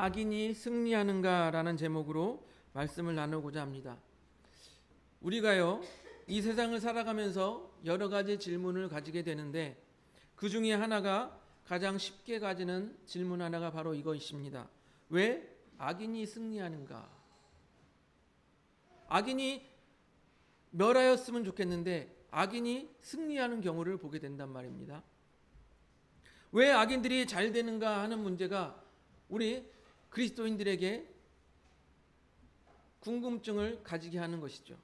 악인이 승리하는가라는 제목으로 말씀을 나누고자 합니다. 우리가요, 이 세상을 살아가면서 여러 가지 질문을 가지게 되는데 그 중에 하나가 가장 쉽게 가지는 질문 하나가 바로 이것입니다. 왜 악인이 승리하는가? 악인이 멸하였으면 좋겠는데 악인이 승리하는 경우를 보게 된단 말입니다. 왜 악인들이 잘 되는가 하는 문제가 우리 그리스도인들에게 궁금증을 가지게 하는 것이죠.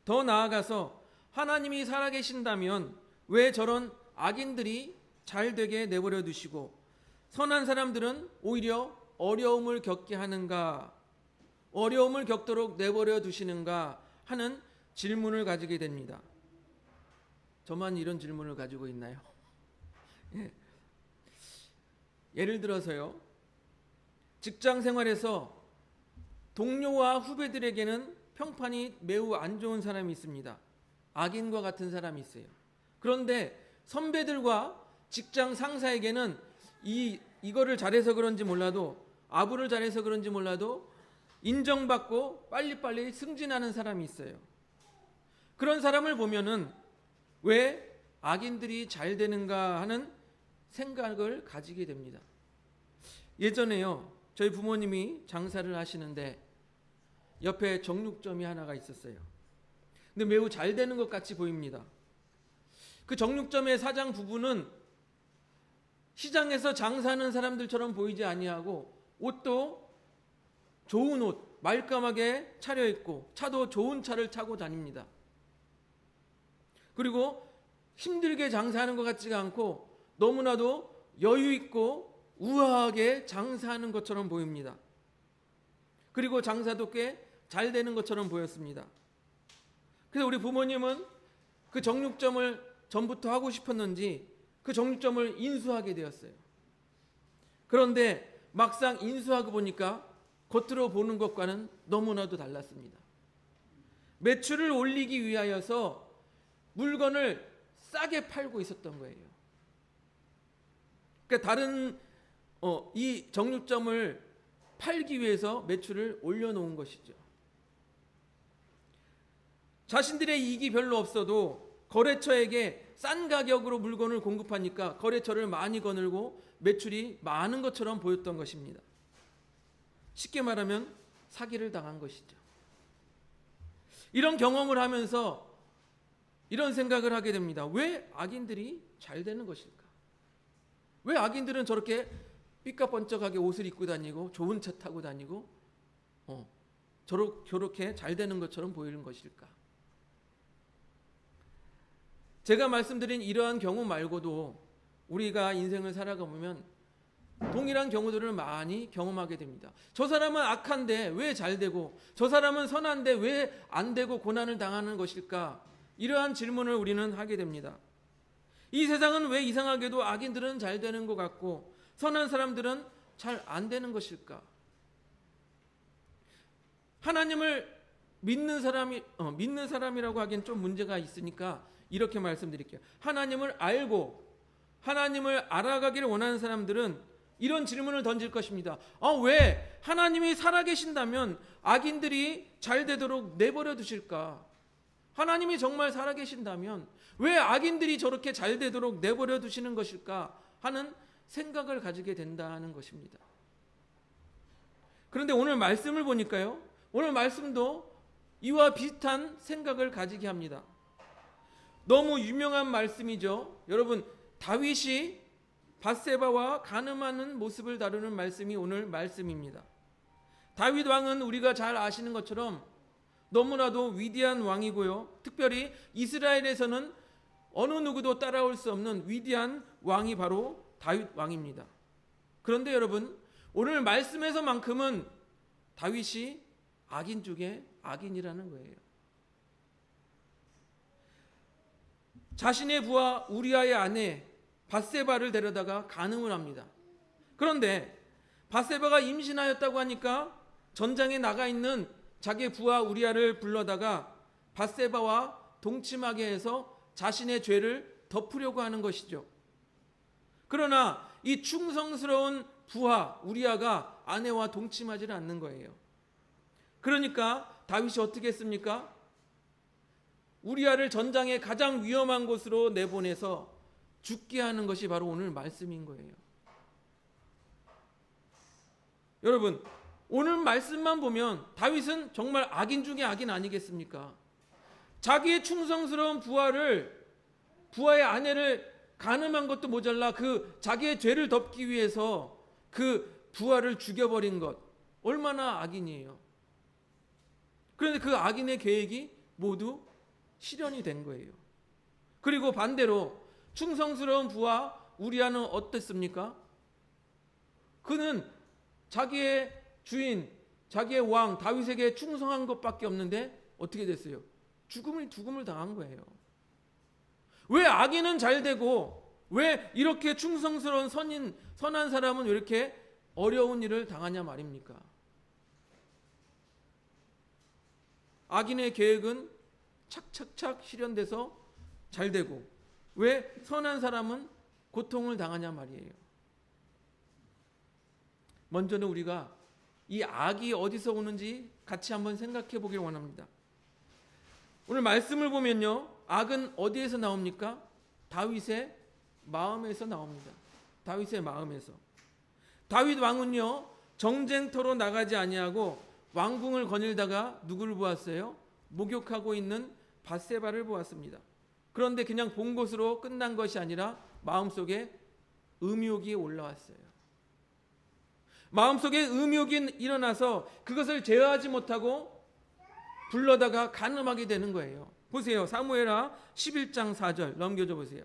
더 나아가서 하나님이 살아계신다면 왜 저런 악인들이 잘 되게 내버려 두시고 선한 사람들은 오히려 어려움을 겪게 하는가, 어려움을 겪도록 내버려 두시는가 하는 질문을 가지게 됩니다. 저만 이런 질문을 가지고 있나요? 예를 들어서요, 직장 생활에서 동료와 후배들에게는 평판이 매우 안 좋은 사람이 있습니다. 악인과 같은 사람이 있어요. 그런데 선배들과 직장 상사에게는 이거를 잘해서 그런지 몰라도, 아부를 잘해서 그런지 몰라도 인정받고 빨리빨리 승진하는 사람이 있어요. 그런 사람을 보면은 왜 악인들이 잘 되는가 하는 생각을 가지게 됩니다. 예전에요, 저희 부모님이 장사를 하시는데 옆에 정육점이 하나가 있었어요. 근데 매우 잘 되는 것 같이 보입니다. 그 정육점의 사장 부부는 시장에서 장사하는 사람들처럼 보이지 아니하고 옷도 좋은 옷, 말끔하게 차려입고 차도 좋은 차를 타고 다닙니다. 그리고 힘들게 장사하는 것 같지가 않고 너무나도 여유 있고 우아하게 장사하는 것처럼 보입니다. 그리고 장사도 꽤 잘 되는 것처럼 보였습니다. 그래서 우리 부모님은 그 정육점을 전부터 하고 싶었는지 그 정육점을 인수하게 되었어요. 그런데 막상 인수하고 보니까 겉으로 보는 것과는 너무나도 달랐습니다. 매출을 올리기 위하여서 물건을 싸게 팔고 있었던 거예요. 그러니까 다른 이 정육점을 팔기 위해서 매출을 올려놓은 것이죠. 자신들의 이익이 별로 없어도 거래처에게 싼 가격으로 물건을 공급하니까 거래처를 많이 거늘고 매출이 많은 것처럼 보였던 것입니다. 쉽게 말하면 사기를 당한 것이죠. 이런 경험을 하면서 이런 생각을 하게 됩니다. 왜 악인들이 잘 되는 것일까? 왜 악인들은 저렇게 삐까번쩍하게 옷을 입고 다니고 좋은 차 타고 다니고 저렇게 잘 되는 것처럼 보이는 것일까? 제가 말씀드린 이러한 경우 말고도 우리가 인생을 살아가 보면 동일한 경우들을 많이 경험하게 됩니다. 저 사람은 악한데 왜 잘 되고 저 사람은 선한데 왜 안 되고 고난을 당하는 것일까? 이러한 질문을 우리는 하게 됩니다. 이 세상은 왜 이상하게도 악인들은 잘 되는 것 같고 선한 사람들은 잘 안 되는 것일까? 하나님을 믿는 사람이라고 하기엔 좀 문제가 있으니까 이렇게 말씀드릴게요. 하나님을 알고 하나님을 알아가기를 원하는 사람들은 이런 질문을 던질 것입니다. 왜 하나님이 살아계신다면 악인들이 잘 되도록 내버려 두실까? 하나님이 정말 살아계신다면 왜 악인들이 저렇게 잘 되도록 내버려 두시는 것일까? 하는 생각을 가지게 된다는 것입니다. 그런데 오늘 말씀을 보니까요, 오늘 말씀도 이와 비슷한 생각을 가지게 합니다. 너무 유명한 말씀이죠. 여러분, 다윗이 밧세바와 간음하는 모습을 다루는 말씀이 오늘 말씀입니다. 다윗 왕은 우리가 잘 아시는 것처럼 너무나도 위대한 왕이고요. 특별히 이스라엘에서는 어느 누구도 따라올 수 없는 위대한 왕이 바로 다윗 왕입니다. 그런데 여러분, 오늘 말씀에서만큼은 다윗이 악인 중에 악인이라는 거예요. 자신의 부하 우리아의 아내 밧세바를 데려다가 간음을 합니다. 그런데 밧세바가 임신하였다고 하니까 전장에 나가 있는 자기 부하 우리아를 불러다가 밧세바와 동침하게 해서 자신의 죄를 덮으려고 하는 것이죠. 그러나 이 충성스러운 부하 우리아가 아내와 동침하지를 않는 거예요. 그러니까 다윗이 어떻게 했습니까? 우리아를 전장의 가장 위험한 곳으로 내보내서 죽게 하는 것이 바로 오늘 말씀인 거예요. 여러분, 오늘 말씀만 보면 다윗은 정말 악인 중에 악인 아니겠습니까? 자기의 충성스러운 부하의 아내를 간음한 것도 모자라 그 자기의 죄를 덮기 위해서 그 부하를 죽여버린 것, 얼마나 악인이에요. 그런데 그 악인의 계획이 모두 실현이 된 거예요. 그리고 반대로 충성스러운 부하 우리아는 어땠습니까? 그는 자기의 주인, 자기의 왕 다윗에게 충성한 것밖에 없는데 어떻게 됐어요? 죽음을 당한 거예요. 왜 악인은 잘 되고 왜 이렇게 충성스러운 선한 사람은 왜 이렇게 어려운 일을 당하냐 말입니까? 악인의 계획은 착착착 실현돼서 잘 되고 왜 선한 사람은 고통을 당하냐 말이에요. 먼저는 우리가 이 악이 어디서 오는지 같이 한번 생각해 보길 원합니다. 오늘 말씀을 보면요, 악은 어디에서 나옵니까? 다윗의 마음에서 나옵니다. 다윗의 마음에서. 다윗 왕은요, 정쟁터로 나가지 아니하고 왕궁을 거닐다가 누구를 보았어요? 목욕하고 있는 밧세바를 보았습니다. 그런데 그냥 본 것으로 끝난 것이 아니라 마음속에 음욕이 올라왔어요. 마음속에 음욕이 일어나서 그것을 제어하지 못하고 불러다가 간음하게 되는 거예요. 보세요. 사무엘하 11장 4절 넘겨줘 보세요.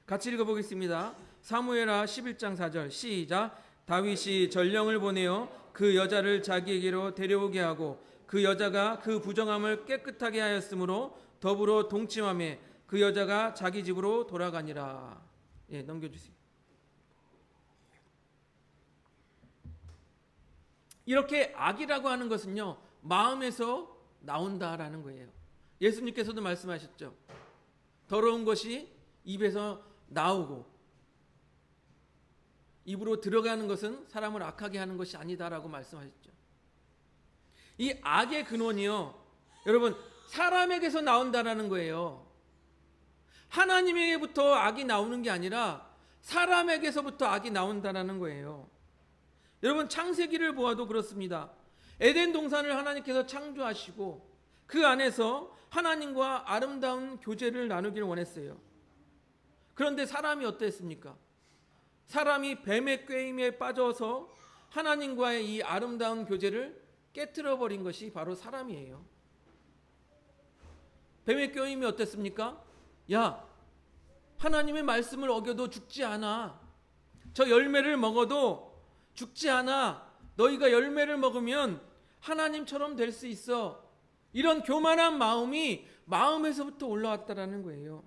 같이 읽어보겠습니다. 사무엘하 11장 4절 시작. 다윗이 전령을 보내어 그 여자를 자기에게로 데려오게 하고 그 여자가 그 부정함을 깨끗하게 하였으므로 더불어 동침하며 그 여자가 자기 집으로 돌아가니라. 예, 넘겨주세요. 이렇게 악이라고 하는 것은요, 마음에서 나온다라는 거예요. 예수님께서도 말씀하셨죠. 더러운 것이 입에서 나오고 입으로 들어가는 것은 사람을 악하게 하는 것이 아니다라고 말씀하셨죠. 이 악의 근원이요, 여러분, 사람에게서 나온다라는 거예요. 하나님에게부터 악이 나오는 게 아니라 사람에게서부터 악이 나온다라는 거예요. 여러분, 창세기를 보아도 그렇습니다. 에덴 동산을 하나님께서 창조하시고 그 안에서 하나님과 아름다운 교제를 나누기를 원했어요. 그런데 사람이 어땠습니까? 사람이 뱀의 꾀임에 빠져서 하나님과의 이 아름다운 교제를 깨트려 버린 것이 바로 사람이에요. 뱀의 꾀임이 어땠습니까? 야, 하나님의 말씀을 어겨도 죽지 않아. 저 열매를 먹어도 죽지 않아. 너희가 열매를 먹으면 하나님처럼 될 수 있어. 이런 교만한 마음이 마음에서부터 올라왔다라는 거예요.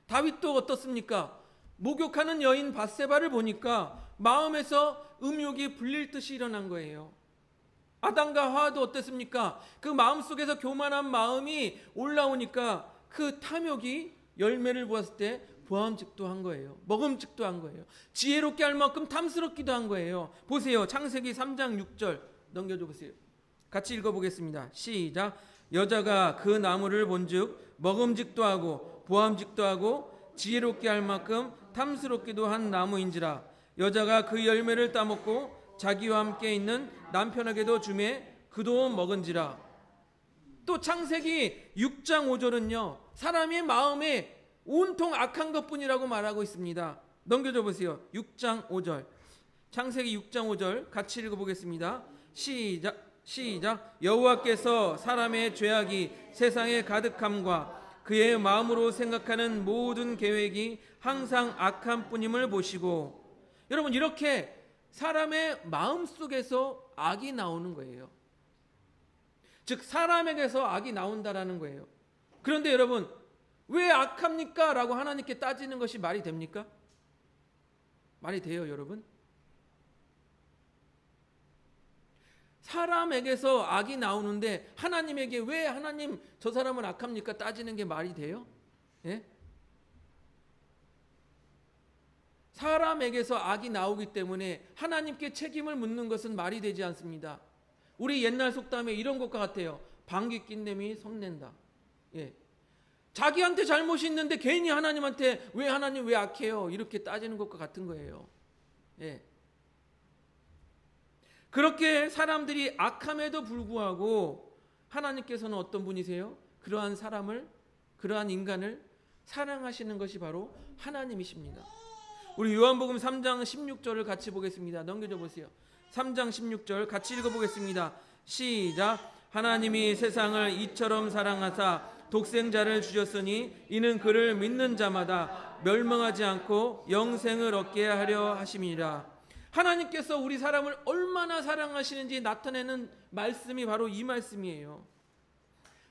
다윗도 어떻습니까? 목욕하는 여인 밧세바를 보니까 마음에서 음욕이 불릴 듯이 일어난 거예요. 아담과 하와도 어땠습니까? 그 마음속에서 교만한 마음이 올라오니까 그 탐욕이 열매를 보았을 때 보암직도 한 거예요. 먹음직도 한 거예요. 지혜롭게 할 만큼 탐스럽기도 한 거예요. 보세요. 창세기 3장 6절 넘겨줘 보세요. 같이 읽어보겠습니다. 시작. 여자가 그 나무를 본즉 먹음직도 하고 보암직도 하고 지혜롭게 할 만큼 탐스럽기도 한 나무인지라. 여자가 그 열매를 따먹고 자기와 함께 있는 남편에게도 주매 그도 먹은지라. 또 창세기 6장 5절은요, 사람의 마음에 온통 악한 것뿐이라고 말하고 있습니다. 넘겨줘 보세요. 6장 5절. 창세기 6장 5절 같이 읽어보겠습니다. 시작. 여호와께서 사람의 죄악이 세상에 가득함과 그의 마음으로 생각하는 모든 계획이 항상 악한 뿐임을 보시고. 여러분, 이렇게 사람의 마음속에서 악이 나오는 거예요. 즉 사람에게서 악이 나온다라는 거예요. 그런데 여러분, 왜 악합니까? 라고 하나님께 따지는 것이 말이 됩니까? 말이 돼요, 여러분? 사람에게서 악이 나오는데 하나님에게 왜 하나님 저 사람은 악합니까? 따지는 게 말이 돼요? 예? 사람에게서 악이 나오기 때문에 하나님께 책임을 묻는 것은 말이 되지 않습니다. 우리 옛날 속담에 이런 것과 같아요. 방귀 낀 놈이 성낸다. 예. 자기한테 잘못이 있는데 괜히 하나님한테 왜 하나님 왜 악해요? 이렇게 따지는 것과 같은 거예요. 예. 그렇게 사람들이 악함에도 불구하고 하나님께서는 어떤 분이세요? 그러한 사람을, 그러한 인간을 사랑하시는 것이 바로 하나님이십니다. 우리 요한복음 3장 16절을 같이 보겠습니다. 넘겨줘 보세요. 3장 16절 같이 읽어보겠습니다. 시작. 하나님이 세상을 이처럼 사랑하사 독생자를 주셨으니 이는 그를 믿는 자마다 멸망하지 않고 영생을 얻게 하려 하심이라. 하나님께서 우리 사람을 얼마나 사랑하시는지 나타내는 말씀이 바로 이 말씀이에요.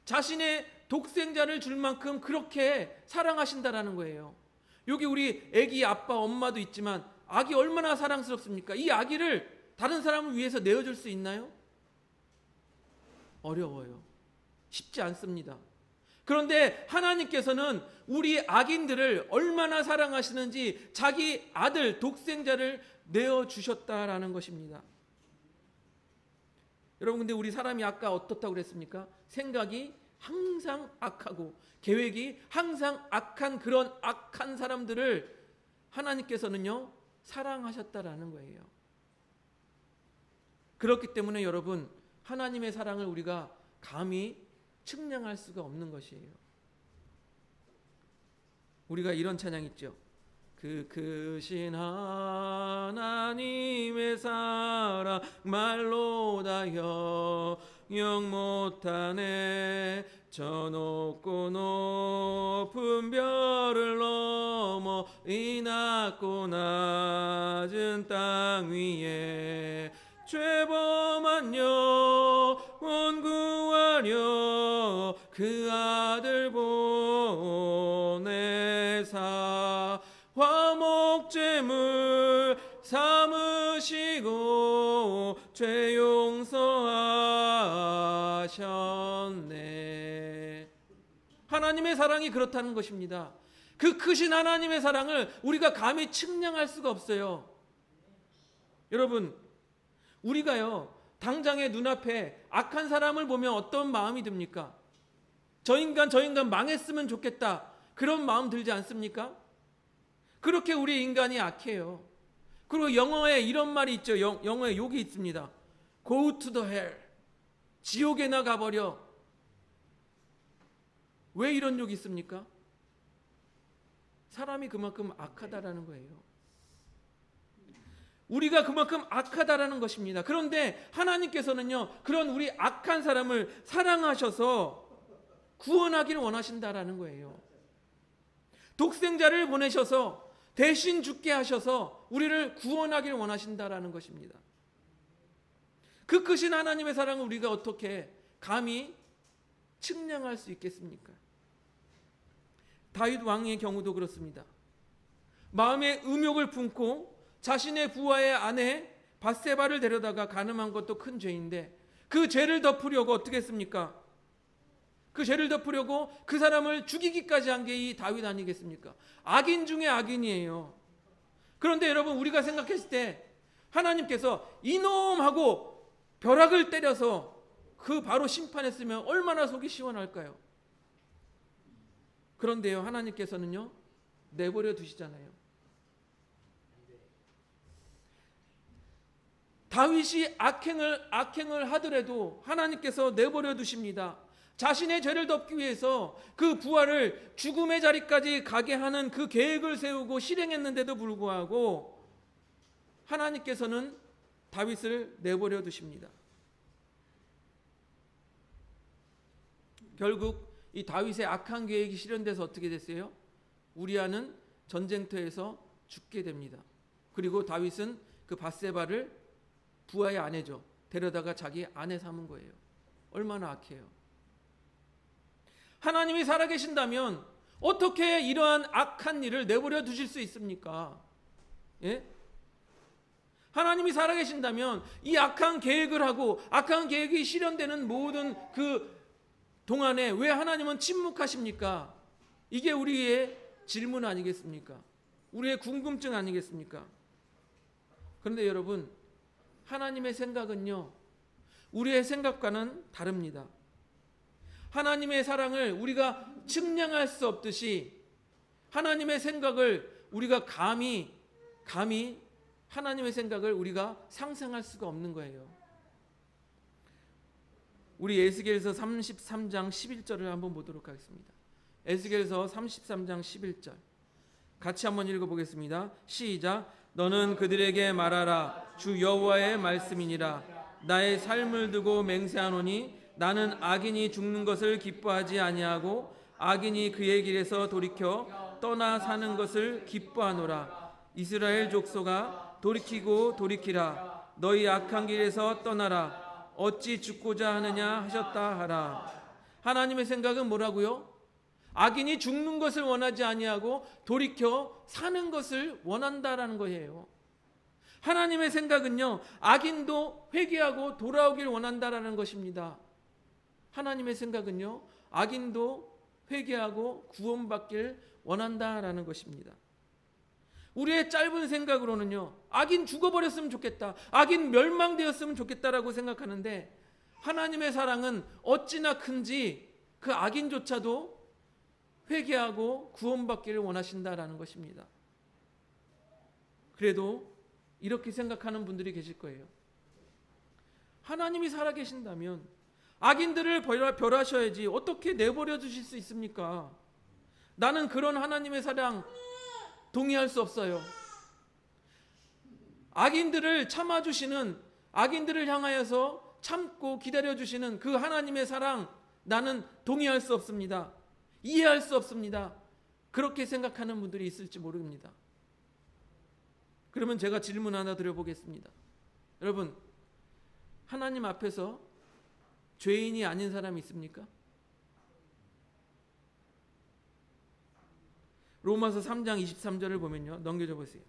자신의 독생자를 줄 만큼 그렇게 사랑하신다라는 거예요. 여기 우리 아기 아빠 엄마도 있지만 아기 얼마나 사랑스럽습니까? 이 아기를 다른 사람을 위해서 내어줄 수 있나요? 어려워요. 쉽지 않습니다. 그런데 하나님께서는 우리 악인들을 얼마나 사랑하시는지 자기 아들 독생자를 내어주셨다라는 것입니다. 여러분, 근데 우리 사람이 아까 어떻다고 그랬습니까? 생각이 항상 악하고 계획이 항상 악한 그런 악한 사람들을 하나님께서는요 사랑하셨다라는 거예요. 그렇기 때문에 여러분, 하나님의 사랑을 우리가 감히 측량할 수가 없는 것이에요. 우리가 이런 찬양 있죠. 그 크신 하나님의 사랑 말로 다 형용 못하네. 저 높고 높은 별을 넘어 이 낮고 낮은 땅 위에 죄범한 영혼 구하려 그 아들 보내사 화목제물 삼으시고 죄 용서하셨네. 하나님의 사랑이 그렇다는 것입니다. 그 크신 하나님의 사랑을 우리가 감히 측량할 수가 없어요. 여러분, 우리가요 당장의 눈앞에 악한 사람을 보면 어떤 마음이 듭니까? 저 인간 망했으면 좋겠다, 그런 마음 들지 않습니까? 그렇게 우리 인간이 악해요. 그리고 영어에 이런 말이 있죠. 영어에 욕이 있습니다. Go to the hell. 지옥에나 가버려. 왜 이런 욕이 있습니까? 사람이 그만큼 악하다라는 거예요. 우리가 그만큼 악하다라는 것입니다. 그런데 하나님께서는요 그런 우리 악한 사람을 사랑하셔서 구원하기를 원하신다라는 거예요. 독생자를 보내셔서 대신 죽게 하셔서 우리를 구원하기를 원하신다라는 것입니다. 그 크신 하나님의 사랑을 우리가 어떻게 감히 측량할 수 있겠습니까? 다윗 왕의 경우도 그렇습니다. 마음에 음욕을 품고 자신의 부하의 아내 밧세바를 데려다가 간음한 것도 큰 죄인데 그 죄를 덮으려고 어떻게 했습니까? 그 죄를 덮으려고 그 사람을 죽이기까지 한 게 이 다윗 아니겠습니까? 악인 중에 악인이에요. 그런데 여러분, 우리가 생각했을 때 하나님께서 이놈하고 벼락을 때려서 그 바로 심판했으면 얼마나 속이 시원할까요? 그런데요, 하나님께서는요 내버려 두시잖아요. 다윗이 악행을 하더라도 하나님께서 내버려 두십니다. 자신의 죄를 덮기 위해서 그 부하를 죽음의 자리까지 가게 하는 그 계획을 세우고 실행했는데도 불구하고 하나님께서는 다윗을 내버려 두십니다. 결국 이 다윗의 악한 계획이 실현돼서 어떻게 됐어요? 우리아는 전쟁터에서 죽게 됩니다. 그리고 다윗은 그 밧세바를 부하의 아내죠, 데려다가 자기 아내 삼은 거예요. 얼마나 악해요. 하나님이 살아계신다면 어떻게 이러한 악한 일을 내버려 두실 수 있습니까? 예? 하나님이 살아계신다면 이 악한 계획을 하고 악한 계획이 실현되는 모든 그 동안에 왜 하나님은 침묵하십니까? 이게 우리의 질문 아니겠습니까? 우리의 궁금증 아니겠습니까? 그런데 여러분, 하나님의 생각은요, 우리의 생각과는 다릅니다. 하나님의 사랑을 우리가 측량할 수 없듯이 하나님의 생각을 우리가 감히 하나님의 생각을 우리가 상상할 수가 없는 거예요. 우리 에스겔서 33장 11절을 한번 보도록 하겠습니다. 에스겔서 33장 11절 같이 한번 읽어보겠습니다. 시작. 너는 그들에게 말하라. 주 여호와의 말씀이니라. 나의 삶을 두고 맹세하노니 나는 악인이 죽는 것을 기뻐하지 아니하고 악인이 그의 길에서 돌이켜 떠나 사는 것을 기뻐하노라. 이스라엘 족속아 돌이키고 돌이키라. 너희 악한 길에서 떠나라. 어찌 죽고자 하느냐 하셨다 하라. 하나님의 생각은 뭐라고요? 악인이 죽는 것을 원하지 아니하고 돌이켜 사는 것을 원한다라는 거예요. 하나님의 생각은요, 악인도 회개하고 돌아오길 원한다라는 것입니다. 하나님의 생각은요, 악인도 회개하고 구원받길 원한다라는 것입니다. 우리의 짧은 생각으로는요, 악인 죽어버렸으면 좋겠다, 악인 멸망되었으면 좋겠다라고 생각하는데, 하나님의 사랑은 어찌나 큰지 그 악인조차도 회개하고 구원받기를 원하신다라는 것입니다. 그래도 이렇게 생각하는 분들이 계실 거예요. 하나님이 살아계신다면 악인들을 벌하셔야지 어떻게 내버려 두실 수 있습니까? 나는 그런 하나님의 사랑 동의할 수 없어요. 악인들을 참아주시는, 악인들을 향하여서 참고 기다려주시는 그 하나님의 사랑, 나는 동의할 수 없습니다. 이해할 수 없습니다. 그렇게 생각하는 분들이 있을지 모릅니다. 그러면 제가 질문 하나 드려보겠습니다. 여러분, 하나님 앞에서 죄인이 아닌 사람이 있습니까? 로마서 3장 23절을 보면요, 넘겨줘 보세요.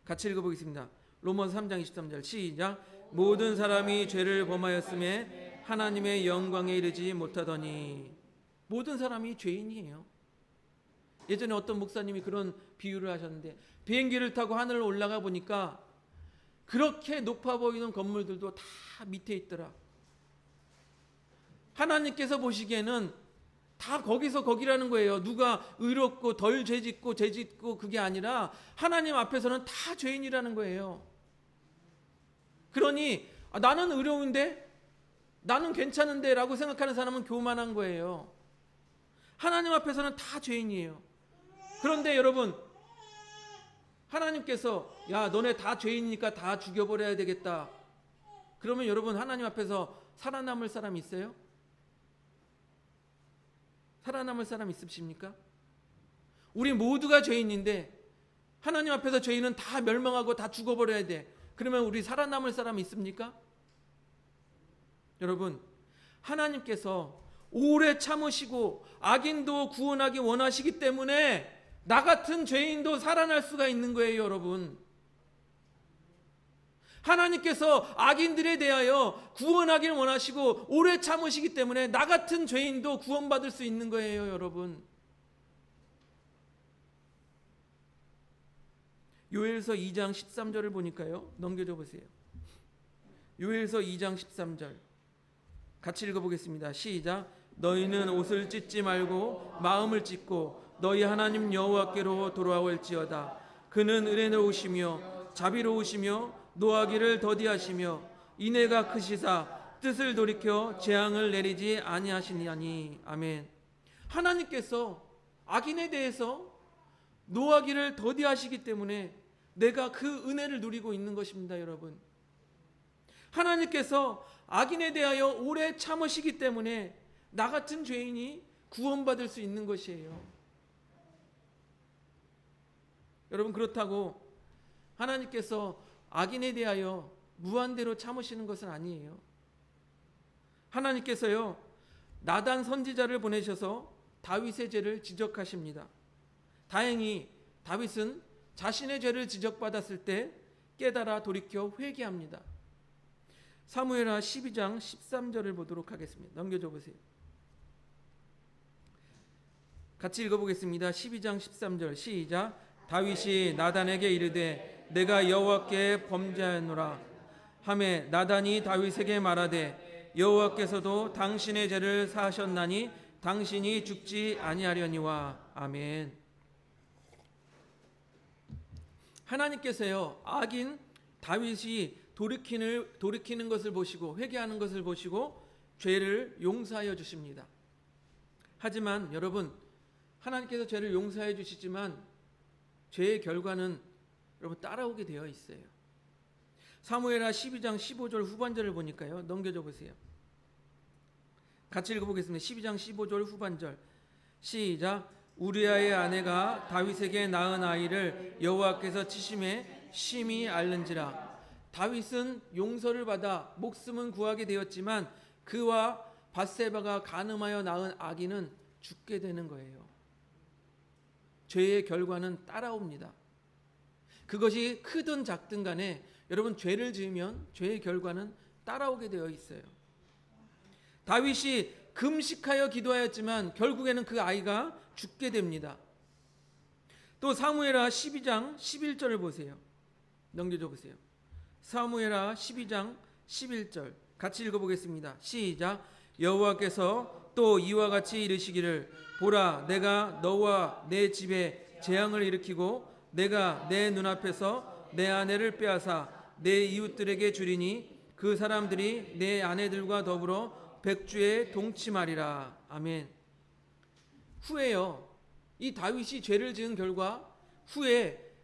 같이 읽어보겠습니다. 로마서 3장 23절 시작. 모든 사람이 죄를 범하였음에 하나님의 영광에 이르지 못하더니. 모든 사람이 죄인이에요. 예전에 어떤 목사님이 그런 비유를 하셨는데, 비행기를 타고 하늘을 올라가 보니까 그렇게 높아 보이는 건물들도 다 밑에 있더라. 하나님께서 보시기에는 다 거기서 거기라는 거예요. 누가 의롭고 덜 죄짓고 죄짓고 그게 아니라 하나님 앞에서는 다 죄인이라는 거예요. 그러니 나는 의로운데, 나는 괜찮은데 라고 생각하는 사람은 교만한 거예요. 하나님 앞에서는 다 죄인이에요. 그런데 여러분, 하나님께서 야, 너네 다 죄인이니까 다 죽여버려야 되겠다. 그러면 여러분, 하나님 앞에서 살아남을 사람 있어요? 살아남을 사람 있으십니까? 우리 모두가 죄인인데 하나님 앞에서 죄인은 다 멸망하고 다 죽어버려야 돼. 그러면 우리 살아남을 사람 있습니까? 여러분, 하나님께서 오래 참으시고 악인도 구원하기 원하시기 때문에 나 같은 죄인도 살아날 수가 있는 거예요, 여러분. 하나님께서 악인들에 대하여 구원하길 원하시고 오래 참으시기 때문에 나 같은 죄인도 구원받을 수 있는 거예요, 여러분. 요엘서 2장 13절을 보니까요, 넘겨줘 보세요. 요엘서 2장 13절 같이 읽어보겠습니다. 시작. 너희는 옷을 찢지 말고 마음을 찢고 너희 하나님 여호와께로 돌아올지어다. 그는 은혜로우시며 자비로우시며 노하기를 더디하시며 인애가 크시사 뜻을 돌이켜 재앙을 내리지 아니하시니하니. 아멘. 하나님께서 악인에 대해서 노하기를 더디하시기 때문에 내가 그 은혜를 누리고 있는 것입니다, 여러분. 하나님께서 악인에 대하여 오래 참으시기 때문에 나 같은 죄인이 구원받을 수 있는 것이에요. 여러분, 그렇다고 하나님께서 악인에 대하여 무한대로 참으시는 것은 아니에요. 하나님께서요, 나단 선지자를 보내셔서 다윗의 죄를 지적하십니다. 다행히 다윗은 자신의 죄를 지적받았을 때 깨달아 돌이켜 회개합니다. 사무엘하 12장 13절을 보도록 하겠습니다. 넘겨줘 보세요. 같이 읽어보겠습니다. 12장 13절 시작. 다윗이 나단에게 이르되 내가 여호와께 범죄하노라 하매 나단이 다윗에게 말하되 여호와께서도 당신의 죄를 사하셨나니 당신이 죽지 아니하려니와. 아멘. 하나님께서요, 악인 다윗이 돌이키는 것을 보시고 회개하는 것을 보시고 죄를 용서하여 주십니다. 하지만 여러분, 하나님께서 죄를 용서해 주시지만 죄의 결과는 여러분 따라오게 되어 있어요. 사무엘하 12장 15절 후반절을 보니까요, 넘겨줘 보세요. 같이 읽어보겠습니다. 12장 15절 후반절 시작. 우리아의 아내가 다윗에게 낳은 아이를 여호와께서 치심에 심히 앓는지라. 다윗은 용서를 받아 목숨은 구하게 되었지만 그와 밧세바가 간음하여 낳은 아기는 죽게 되는 거예요. 죄의 결과는 따라옵니다. 그것이 크든 작든 간에 여러분, 죄를 지으면 죄의 결과는 따라오게 되어 있어요. 다윗이 금식하여 기도하였지만 결국에는 그 아이가 죽게 됩니다. 또 사무엘하 12장 11절을 보세요. 넘겨줘 보세요. 사무엘하 12장 11절 같이 읽어보겠습니다. 시작. 여호와께서 또 이와 같이 이르시기를 보라, 내가 너와 내 집에 재앙을 일으키고 내가 내 눈앞에서 내 아내를 빼앗아 내 이웃들에게 주리니 그 사람들이 내 아내들과 더불어 백주에 동침하리라. 아멘. 후에요, 이 다윗이 죄를 지은 결과 후에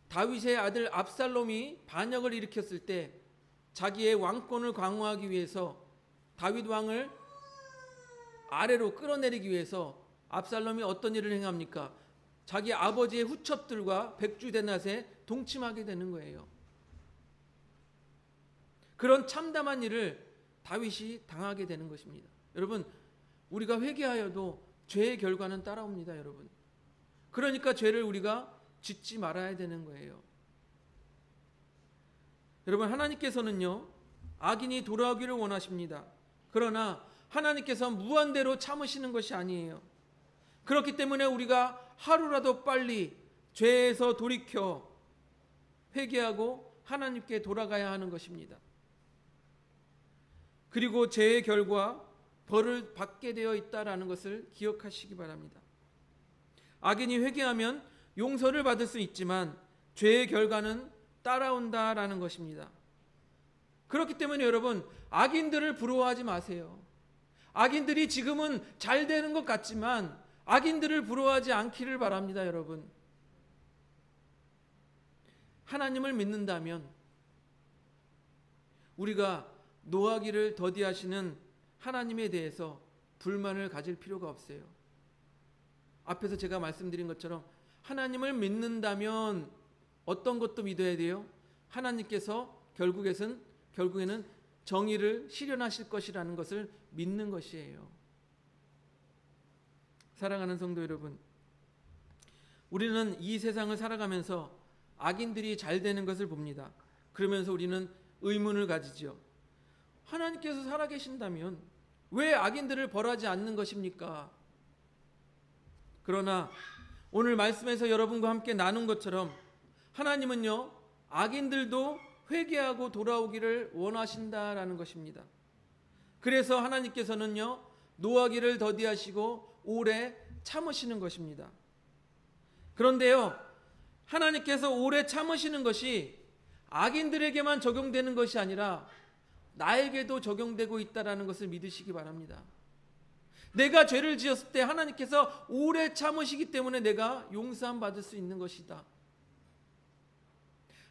다윗의 아들 압살롬이 반역을 일으켰을 때 자기의 왕권을 강화하기 위해서 다윗 왕을 아래로 끌어내리기 위해서 압살롬이 어떤 일을 행합니까? 자기 아버지의 후첩들과 백주대낮에 동침하게 되는 거예요. 그런 참담한 일을 다윗이 당하게 되는 것입니다. 여러분, 우리가 회개하여도 죄의 결과는 따라옵니다, 여러분. 그러니까 죄를 우리가 짓지 말아야 되는 거예요. 여러분, 하나님께서는요, 악인이 돌아오기를 원하십니다. 그러나 하나님께서 무한대로 참으시는 것이 아니에요. 그렇기 때문에 우리가 하루라도 빨리 죄에서 돌이켜 회개하고 하나님께 돌아가야 하는 것입니다. 그리고 죄의 결과 벌을 받게 되어 있다라는 것을 기억하시기 바랍니다. 악인이 회개하면 용서를 받을 수 있지만 죄의 결과는 따라온다라는 것입니다. 그렇기 때문에 여러분, 악인들을 부러워하지 마세요. 악인들이 지금은 잘 되는 것 같지만 악인들을 부러워하지 않기를 바랍니다, 여러분. 하나님을 믿는다면 우리가 노하기를 더디하시는 하나님에 대해서 불만을 가질 필요가 없어요. 앞에서 제가 말씀드린 것처럼 하나님을 믿는다면 어떤 것도 믿어야 돼요? 하나님께서 결국에는 정의를 실현하실 것이라는 것을 믿는 것이에요. 사랑하는 성도 여러분, 우리는 이 세상을 살아가면서 악인들이 잘 되는 것을 봅니다. 그러면서 우리는 의문을 가지죠. 하나님께서 살아계신다면 왜 악인들을 벌하지 않는 것입니까? 그러나 오늘 말씀에서 여러분과 함께 나눈 것처럼 하나님은요, 악인들도 회개하고 돌아오기를 원하신다라는 것입니다. 그래서 하나님께서는요, 노하기를 더디하시고 오래 참으시는 것입니다. 그런데요, 하나님께서 오래 참으시는 것이 악인들에게만 적용되는 것이 아니라 나에게도 적용되고 있다는 것을 믿으시기 바랍니다. 내가 죄를 지었을 때 하나님께서 오래 참으시기 때문에 내가 용서함 받을 수 있는 것이다.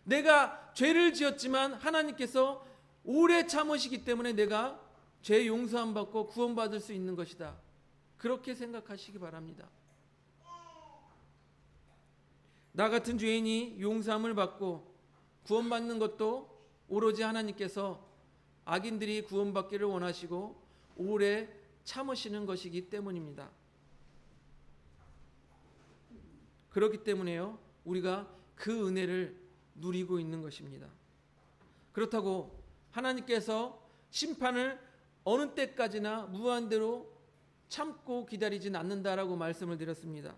내가 죄를 지었지만 하나님께서 오래 참으시기 때문에 내가 죄 용서함 받고 구원받을 수 있는 것이다. 그렇게 생각하시기 바랍니다. 나 같은 죄인이 용서함을 받고 구원받는 것도 오로지 하나님께서 악인들이 구원받기를 원하시고 오래 참으시는 것이기 때문입니다. 그렇기 때문에요, 우리가 그 은혜를 누리고 있는 것입니다. 그렇다고 하나님께서 심판을 어느 때까지나 무한대로 참고 기다리진 않는다라고 말씀을 드렸습니다.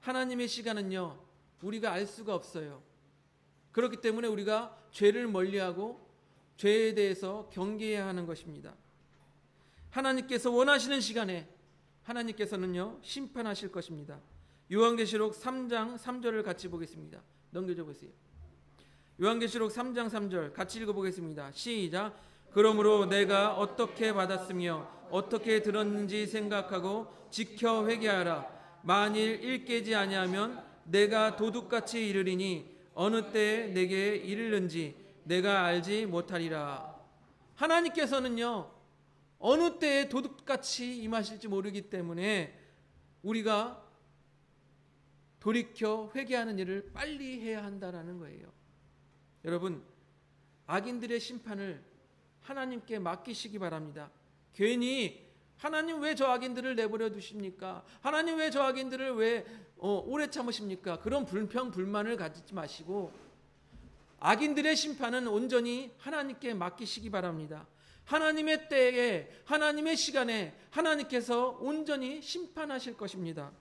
하나님의 시간은요, 우리가 알 수가 없어요. 그렇기 때문에 우리가 죄를 멀리하고 죄에 대해서 경계해야 하는 것입니다. 하나님께서 원하시는 시간에 하나님께서는요 심판하실 것입니다. 요한계시록 3장 3절을 같이 보겠습니다. 넘겨줘 보세요. 요한계시록 3장 3절 같이 읽어보겠습니다. 시작. 그러므로 내가 어떻게 받았으며 어떻게 들었는지 생각하고 지켜 회개하라. 만일 일깨지 아니하면 내가 도둑같이 이르리니 어느 때에 내게 이르는지 내가 알지 못하리라. 하나님께서는요 어느 때에 도둑같이 임하실지 모르기 때문에 우리가 돌이켜 회개하는 일을 빨리 해야 한다라는 거예요. 여러분, 악인들의 심판을 하나님께 맡기시기 바랍니다. 괜히 하나님 왜 저 악인들을 내버려 두십니까? 하나님 왜 저 악인들을 왜 오래 참으십니까? 그런 불평 불만을 가지지 마시고 악인들의 심판은 온전히 하나님께 맡기시기 바랍니다. 하나님의 때에 하나님의 시간에 하나님께서 온전히 심판하실 것입니다.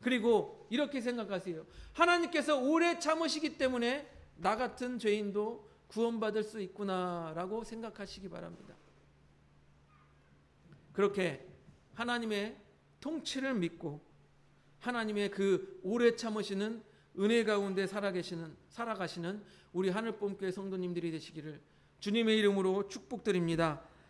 그리고 이렇게 생각하세요. 하나님께서 오래 참으시기 때문에 나 같은 죄인도 구원받을 수 있구나라고 생각하시기 바랍니다. 그렇게 하나님의 통치를 믿고 하나님의 그 오래 참으시는 은혜 가운데 살아가시는 우리 하늘봄교회 성도님들이 되시기를 주님의 이름으로 축복드립니다.